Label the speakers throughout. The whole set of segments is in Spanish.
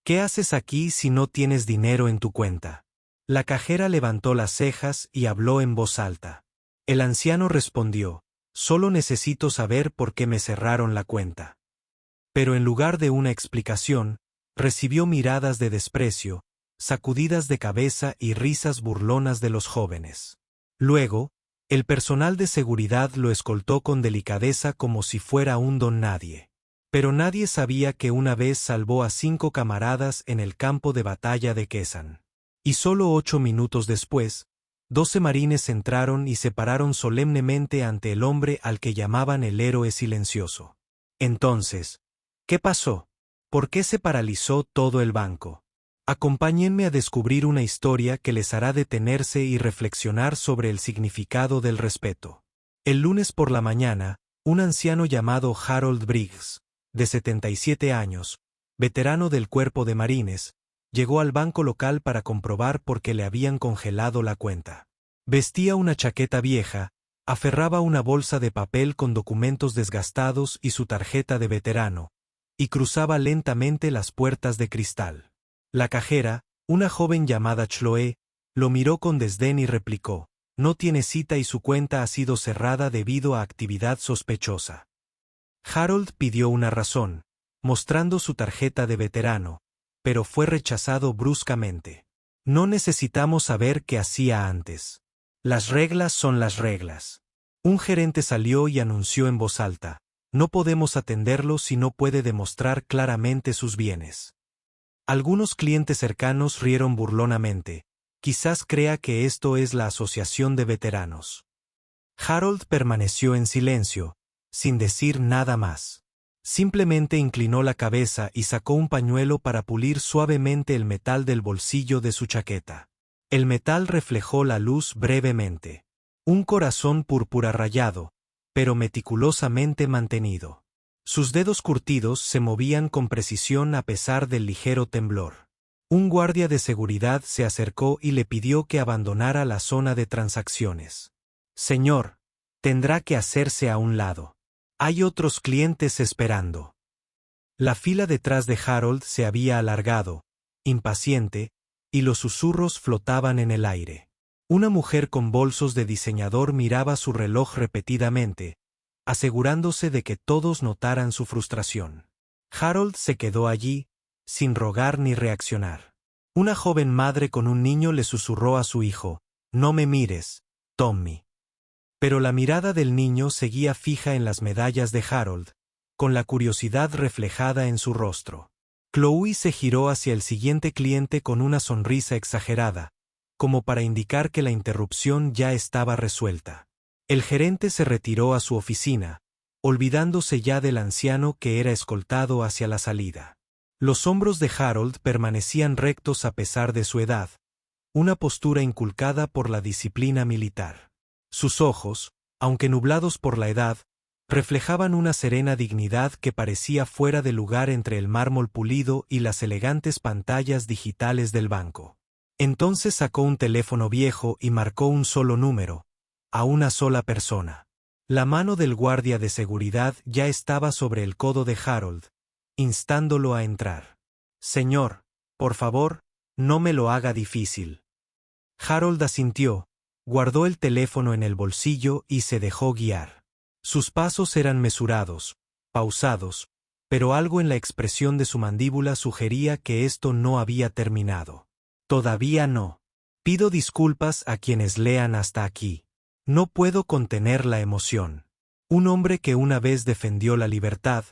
Speaker 1: ¿Qué haces aquí si no tienes dinero en tu cuenta? La cajera levantó las cejas y habló en voz alta. El anciano respondió, solo necesito saber por qué me cerraron la cuenta. Pero en lugar de una explicación, recibió miradas de desprecio, sacudidas de cabeza y risas burlonas de los jóvenes. Luego, el personal de seguridad lo escoltó con delicadeza como si fuera un don nadie. Pero nadie sabía que una vez salvó a 5 camaradas en el campo de batalla de Kesan. Y solo 8 minutos después, 12 marines entraron y se pararon solemnemente ante el hombre al que llamaban el héroe silencioso. Entonces, ¿qué pasó? ¿Por qué se paralizó todo el banco? Acompáñenme a descubrir una historia que les hará detenerse y reflexionar sobre el significado del respeto. El lunes por la mañana, un anciano llamado Harold Briggs, de 77 años, veterano del cuerpo de marines, llegó al banco local para comprobar por qué le habían congelado la cuenta. Vestía una chaqueta vieja, aferraba una bolsa de papel con documentos desgastados y su tarjeta de veterano, y cruzaba lentamente las puertas de cristal. La cajera, una joven llamada Chloe, lo miró con desdén y replicó, no tiene cita y su cuenta ha sido cerrada debido a actividad sospechosa. Harold pidió una razón, mostrando su tarjeta de veterano, pero fue rechazado bruscamente. No necesitamos saber qué hacía antes. Las reglas son las reglas. Un gerente salió y anunció en voz alta, no podemos atenderlo si no puede demostrar claramente sus bienes. Algunos clientes cercanos rieron burlonamente, quizás crea que esto es la asociación de veteranos. Harold permaneció en silencio, sin decir nada más. Simplemente inclinó la cabeza y sacó un pañuelo para pulir suavemente el metal del bolsillo de su chaqueta. El metal reflejó la luz brevemente. Un corazón púrpura rayado, pero meticulosamente mantenido. Sus dedos curtidos se movían con precisión a pesar del ligero temblor. Un guardia de seguridad se acercó y le pidió que abandonara la zona de transacciones. Señor, tendrá que hacerse a un lado. Hay otros clientes esperando. La fila detrás de Harold se había alargado, impaciente, y los susurros flotaban en el aire. Una mujer con bolsos de diseñador miraba su reloj repetidamente, asegurándose de que todos notaran su frustración. Harold se quedó allí, sin rogar ni reaccionar. Una joven madre con un niño le susurró a su hijo, «No me mires, Tommy». Pero la mirada del niño seguía fija en las medallas de Harold, con la curiosidad reflejada en su rostro. Chloe se giró hacia el siguiente cliente con una sonrisa exagerada, como para indicar que la interrupción ya estaba resuelta. El gerente se retiró a su oficina, olvidándose ya del anciano que era escoltado hacia la salida. Los hombros de Harold permanecían rectos a pesar de su edad, una postura inculcada por la disciplina militar. Sus ojos, aunque nublados por la edad, reflejaban una serena dignidad que parecía fuera de lugar entre el mármol pulido y las elegantes pantallas digitales del banco. Entonces sacó un teléfono viejo y marcó un solo número, a una sola persona. La mano del guardia de seguridad ya estaba sobre el codo de Harold, instándolo a entrar. «Señor, por favor, no me lo haga difícil». Harold asintió, guardó el teléfono en el bolsillo y se dejó guiar. Sus pasos eran mesurados, pausados, pero algo en la expresión de su mandíbula sugería que esto no había terminado. «Todavía no. Pido disculpas a quienes lean hasta aquí. No puedo contener la emoción. Un hombre que una vez defendió la libertad,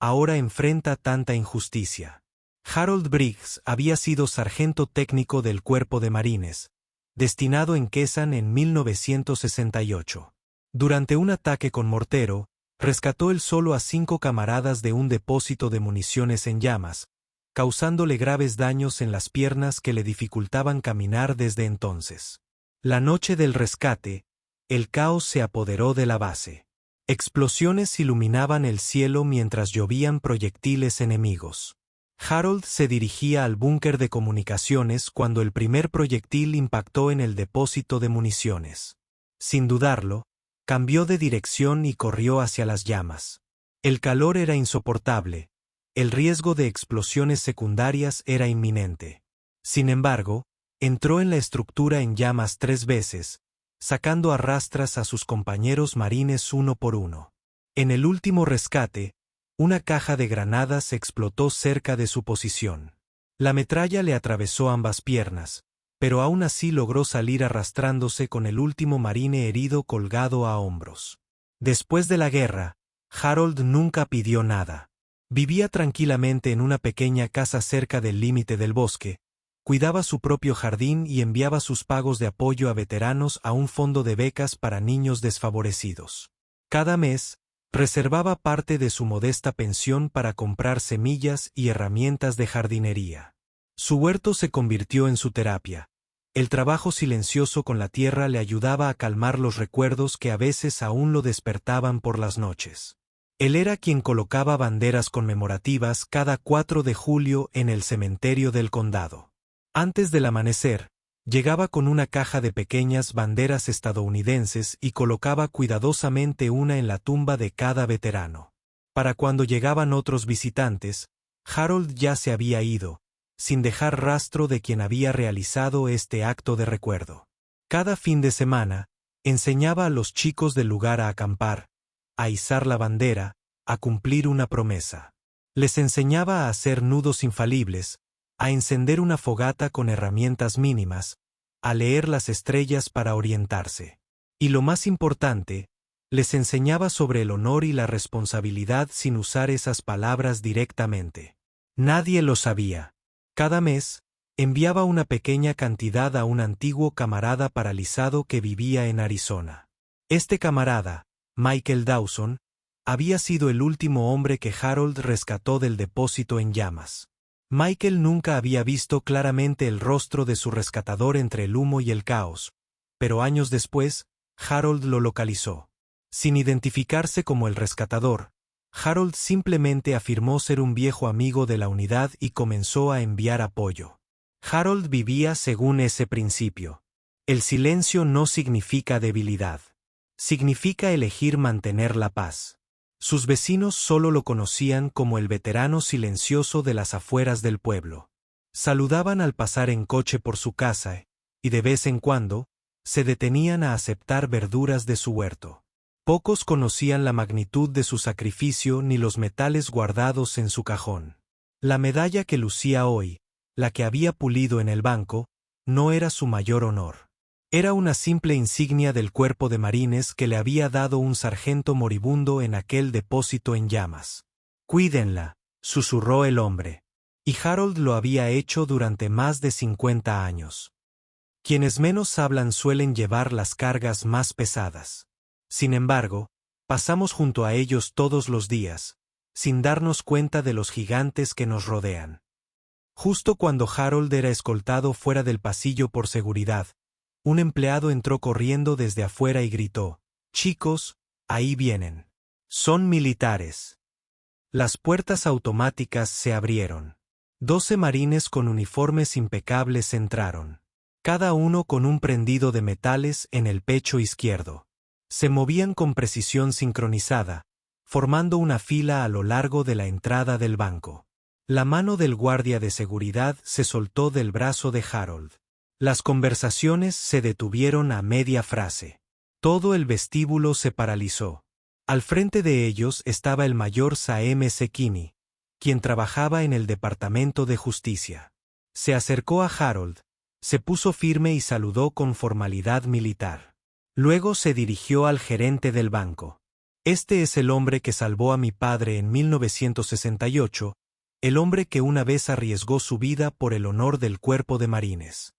Speaker 1: ahora enfrenta tanta injusticia». Harold Briggs había sido sargento técnico del Cuerpo de Marines, destinado en Kesan en 1968. Durante un ataque con mortero, rescató él solo a 5 camaradas de un depósito de municiones en llamas, causándole graves daños en las piernas que le dificultaban caminar desde entonces. La noche del rescate, el caos se apoderó de la base. Explosiones iluminaban el cielo mientras llovían proyectiles enemigos. Harold se dirigía al búnker de comunicaciones cuando el primer proyectil impactó en el depósito de municiones. Sin dudarlo, cambió de dirección y corrió hacia las llamas. El calor era insoportable, El riesgo de explosiones secundarias era inminente. Sin embargo, entró en la estructura en llamas 3 veces, sacando a rastras a sus compañeros marines uno por uno. En el último rescate, una caja de granadas explotó cerca de su posición. La metralla le atravesó ambas piernas, pero aún así logró salir arrastrándose con el último marine herido colgado a hombros. Después de la guerra, Harold nunca pidió nada. Vivía tranquilamente en una pequeña casa cerca del límite del bosque, cuidaba su propio jardín y enviaba sus pagos de apoyo a veteranos a un fondo de becas para niños desfavorecidos. Cada mes, reservaba parte de su modesta pensión para comprar semillas y herramientas de jardinería. Su huerto se convirtió en su terapia. El trabajo silencioso con la tierra le ayudaba a calmar los recuerdos que a veces aún lo despertaban por las noches. Él era quien colocaba banderas conmemorativas cada 4 de julio en el cementerio del condado. Antes del amanecer, llegaba con una caja de pequeñas banderas estadounidenses y colocaba cuidadosamente una en la tumba de cada veterano. Para cuando llegaban otros visitantes, Harold ya se había ido, sin dejar rastro de quien había realizado este acto de recuerdo. Cada fin de semana, enseñaba a los chicos del lugar a acampar, a izar la bandera, a cumplir una promesa. Les enseñaba a hacer nudos infalibles, a encender una fogata con herramientas mínimas, a leer las estrellas para orientarse. Y lo más importante, les enseñaba sobre el honor y la responsabilidad sin usar esas palabras directamente. Nadie lo sabía. Cada mes, enviaba una pequeña cantidad a un antiguo camarada paralizado que vivía en Arizona. Este camarada, Michael Dawson, había sido el último hombre que Harold rescató del depósito en llamas. Michael nunca había visto claramente el rostro de su rescatador entre el humo y el caos, pero años después, Harold lo localizó. Sin identificarse como el rescatador, Harold simplemente afirmó ser un viejo amigo de la unidad y comenzó a enviar apoyo. Harold vivía según ese principio. El silencio no significa debilidad. Significa elegir mantener la paz. Sus vecinos solo lo conocían como el veterano silencioso de las afueras del pueblo. Saludaban al pasar en coche por su casa, y de vez en cuando, se detenían a aceptar verduras de su huerto. Pocos conocían la magnitud de su sacrificio ni los metales guardados en su cajón. La medalla que lucía hoy, la que había pulido en el banco, no era su mayor honor. Era una simple insignia del cuerpo de marines que le había dado un sargento moribundo en aquel depósito en llamas. «Cuídenla», susurró el hombre. Y Harold lo había hecho durante más de 50 años. Quienes menos hablan suelen llevar las cargas más pesadas. Sin embargo, pasamos junto a ellos todos los días, sin darnos cuenta de los gigantes que nos rodean. Justo cuando Harold era escoltado fuera del pasillo por seguridad, un empleado entró corriendo desde afuera y gritó: «Chicos, ahí vienen. Son militares». Las puertas automáticas se abrieron. 12 marines con uniformes impecables entraron. Cada uno con un prendido de metales en el pecho izquierdo. Se movían con precisión sincronizada, formando una fila a lo largo de la entrada del banco. La mano del guardia de seguridad se soltó del brazo de Harold. Las conversaciones se detuvieron a media frase. Todo el vestíbulo se paralizó. Al frente de ellos estaba el mayor Saem Sekini, quien trabajaba en el Departamento de Justicia. Se acercó a Harold, se puso firme y saludó con formalidad militar. Luego se dirigió al gerente del banco. «Este es el hombre que salvó a mi padre en 1968, el hombre que una vez arriesgó su vida por el honor del cuerpo de marines».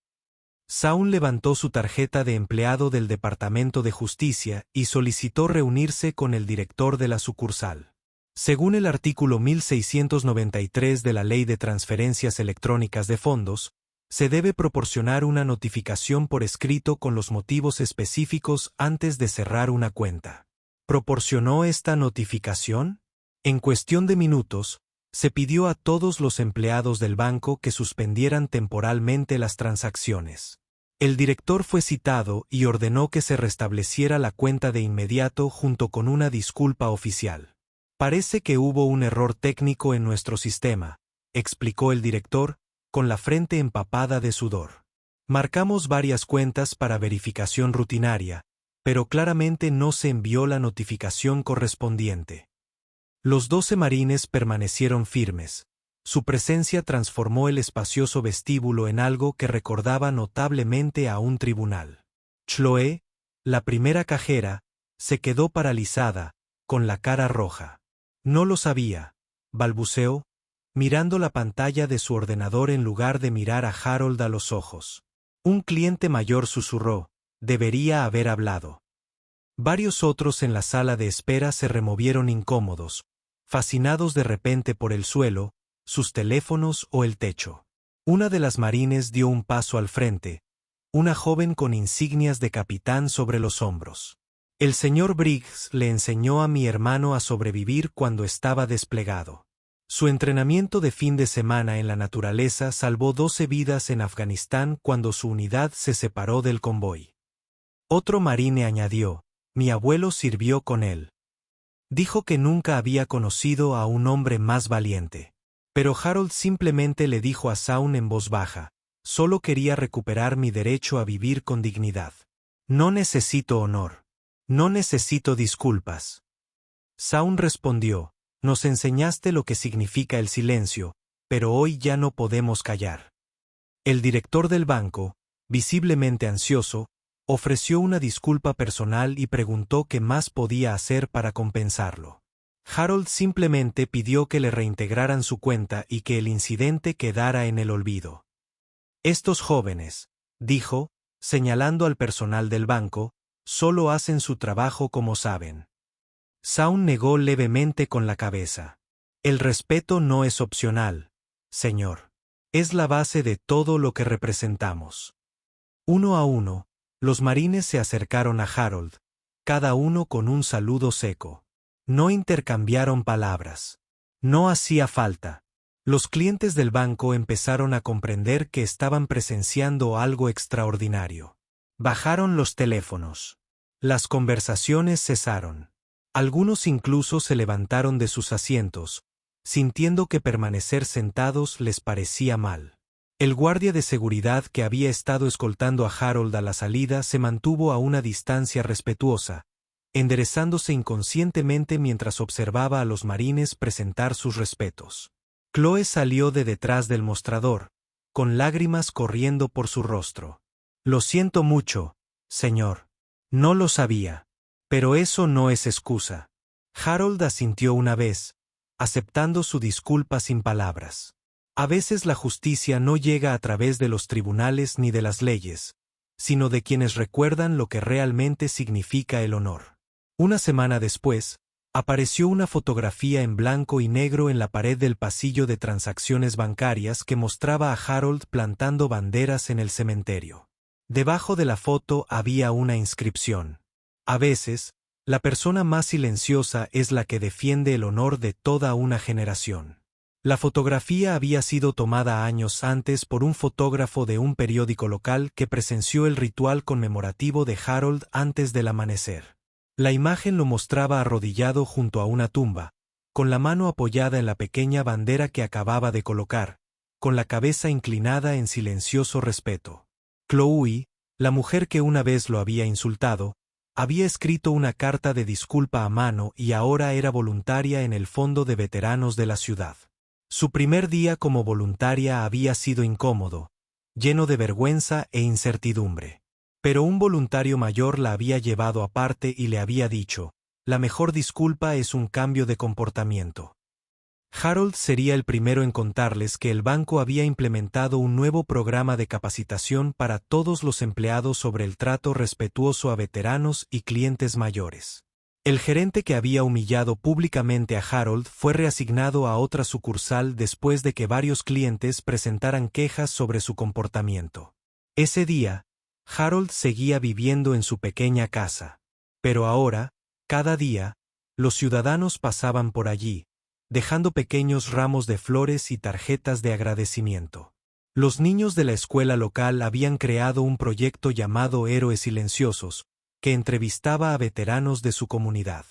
Speaker 1: Saun levantó su tarjeta de empleado del Departamento de Justicia y solicitó reunirse con el director de la sucursal. Según el artículo 1693 de la Ley de Transferencias Electrónicas de Fondos, se debe proporcionar una notificación por escrito con los motivos específicos antes de cerrar una cuenta. ¿Proporcionó esta notificación? En cuestión de minutos, se pidió a todos los empleados del banco que suspendieran temporalmente las transacciones. El director fue citado y ordenó que se restableciera la cuenta de inmediato junto con una disculpa oficial. Parece que hubo un error técnico en nuestro sistema, explicó el director, con la frente empapada de sudor. Marcamos varias cuentas para verificación rutinaria, pero claramente no se envió la notificación correspondiente. Los 12 marines permanecieron firmes. Su presencia transformó el espacioso vestíbulo en algo que recordaba notablemente a un tribunal. Chloé, la primera cajera, se quedó paralizada, con la cara roja. No lo sabía, balbuceó, mirando la pantalla de su ordenador en lugar de mirar a Harold a los ojos. Un cliente mayor susurró, debería haber hablado. Varios otros en la sala de espera se removieron incómodos, fascinados de repente por el suelo, sus teléfonos o el techo. Una de las marines dio un paso al frente, una joven con insignias de capitán sobre los hombros. El señor Briggs le enseñó a mi hermano a sobrevivir cuando estaba desplegado. Su entrenamiento de fin de semana en la naturaleza salvó 12 vidas en Afganistán cuando su unidad se separó del convoy. Otro marine añadió, mi abuelo sirvió con él. Dijo que nunca había conocido a un hombre más valiente. Pero Harold simplemente le dijo a Shaun en voz baja, solo quería recuperar mi derecho a vivir con dignidad. No necesito honor. No necesito disculpas. Shaun respondió, nos enseñaste lo que significa el silencio, pero hoy ya no podemos callar. El director del banco, visiblemente ansioso, ofreció una disculpa personal y preguntó qué más podía hacer para compensarlo. Harold simplemente pidió que le reintegraran su cuenta y que el incidente quedara en el olvido. Estos jóvenes, dijo, señalando al personal del banco, solo hacen su trabajo como saben. Shaun negó levemente con la cabeza. El respeto no es opcional, señor. Es la base de todo lo que representamos. Uno a uno, los marines se acercaron a Harold, cada uno con un saludo seco. No intercambiaron palabras. No hacía falta. Los clientes del banco empezaron a comprender que estaban presenciando algo extraordinario. Bajaron los teléfonos. Las conversaciones cesaron. Algunos incluso se levantaron de sus asientos, sintiendo que permanecer sentados les parecía mal. El guardia de seguridad que había estado escoltando a Harold a la salida se mantuvo a una distancia respetuosa, enderezándose inconscientemente mientras observaba a los marines presentar sus respetos. Chloe salió de detrás del mostrador, con lágrimas corriendo por su rostro. Lo siento mucho, señor. No lo sabía. Pero eso no es excusa. Harold asintió una vez, aceptando su disculpa sin palabras. A veces la justicia no llega a través de los tribunales ni de las leyes, sino de quienes recuerdan lo que realmente significa el honor. Una semana después, apareció una fotografía en blanco y negro en la pared del pasillo de transacciones bancarias que mostraba a Harold plantando banderas en el cementerio. Debajo de la foto había una inscripción. A veces, la persona más silenciosa es la que defiende el honor de toda una generación. La fotografía había sido tomada años antes por un fotógrafo de un periódico local que presenció el ritual conmemorativo de Harold antes del amanecer. La imagen lo mostraba arrodillado junto a una tumba, con la mano apoyada en la pequeña bandera que acababa de colocar, con la cabeza inclinada en silencioso respeto. Chloe, la mujer que una vez lo había insultado, había escrito una carta de disculpa a mano y ahora era voluntaria en el fondo de veteranos de la ciudad. Su primer día como voluntaria había sido incómodo, lleno de vergüenza e incertidumbre. Pero un voluntario mayor la había llevado aparte y le había dicho, la mejor disculpa es un cambio de comportamiento. Harold sería el primero en contarles que el banco había implementado un nuevo programa de capacitación para todos los empleados sobre el trato respetuoso a veteranos y clientes mayores. El gerente que había humillado públicamente a Harold fue reasignado a otra sucursal después de que varios clientes presentaran quejas sobre su comportamiento. Ese día, Harold seguía viviendo en su pequeña casa. Pero ahora, cada día, los ciudadanos pasaban por allí, dejando pequeños ramos de flores y tarjetas de agradecimiento. Los niños de la escuela local habían creado un proyecto llamado Héroes Silenciosos, que entrevistaba a veteranos de su comunidad.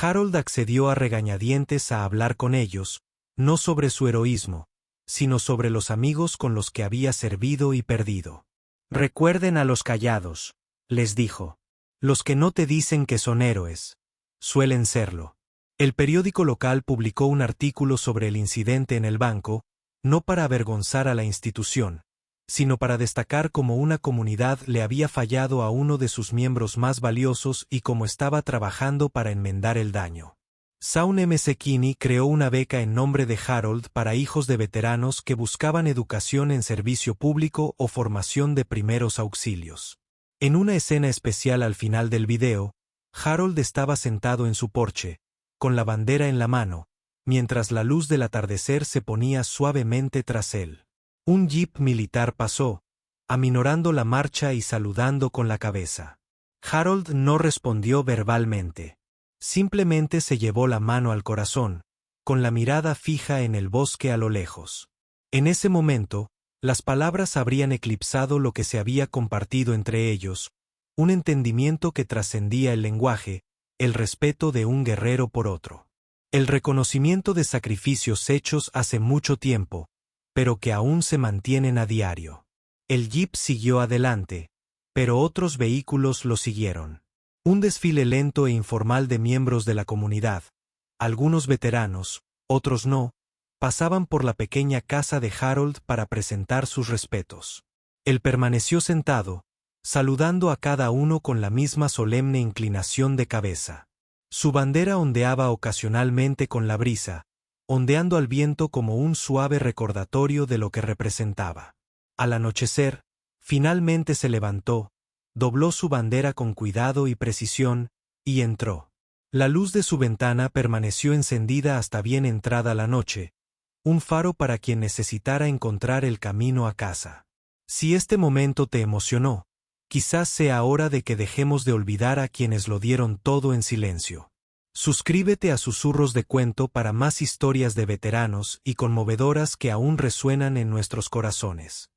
Speaker 1: Harold accedió a regañadientes a hablar con ellos, no sobre su heroísmo, sino sobre los amigos con los que había servido y perdido. Recuerden a los callados, les dijo. Los que no te dicen que son héroes, suelen serlo. El periódico local publicó un artículo sobre el incidente en el banco, no para avergonzar a la institución, sino para destacar cómo una comunidad le había fallado a uno de sus miembros más valiosos y cómo estaba trabajando para enmendar el daño. Shawn M. Kinney creó una beca en nombre de Harold para hijos de veteranos que buscaban educación en servicio público o formación de primeros auxilios. En una escena especial al final del video, Harold estaba sentado en su porche, con la bandera en la mano, mientras la luz del atardecer se ponía suavemente tras él. Un jeep militar pasó, aminorando la marcha y saludando con la cabeza. Harold no respondió verbalmente. Simplemente se llevó la mano al corazón, con la mirada fija en el bosque a lo lejos. En ese momento, las palabras habrían eclipsado lo que se había compartido entre ellos, un entendimiento que trascendía el lenguaje, el respeto de un guerrero por otro. El reconocimiento de sacrificios hechos hace mucho tiempo, pero que aún se mantienen a diario. El jeep siguió adelante, pero otros vehículos lo siguieron. Un desfile lento e informal de miembros de la comunidad, algunos veteranos, otros no, pasaban por la pequeña casa de Harold para presentar sus respetos. Él permaneció sentado, saludando a cada uno con la misma solemne inclinación de cabeza. Su bandera ondeaba ocasionalmente con la brisa, ondeando al viento como un suave recordatorio de lo que representaba. Al anochecer, finalmente se levantó, dobló su bandera con cuidado y precisión, y entró. La luz de su ventana permaneció encendida hasta bien entrada la noche, un faro para quien necesitara encontrar el camino a casa. Si este momento te emocionó, quizás sea hora de que dejemos de olvidar a quienes lo dieron todo en silencio. Suscríbete a Susurros de Cuento para más historias de veteranos y conmovedoras que aún resuenan en nuestros corazones.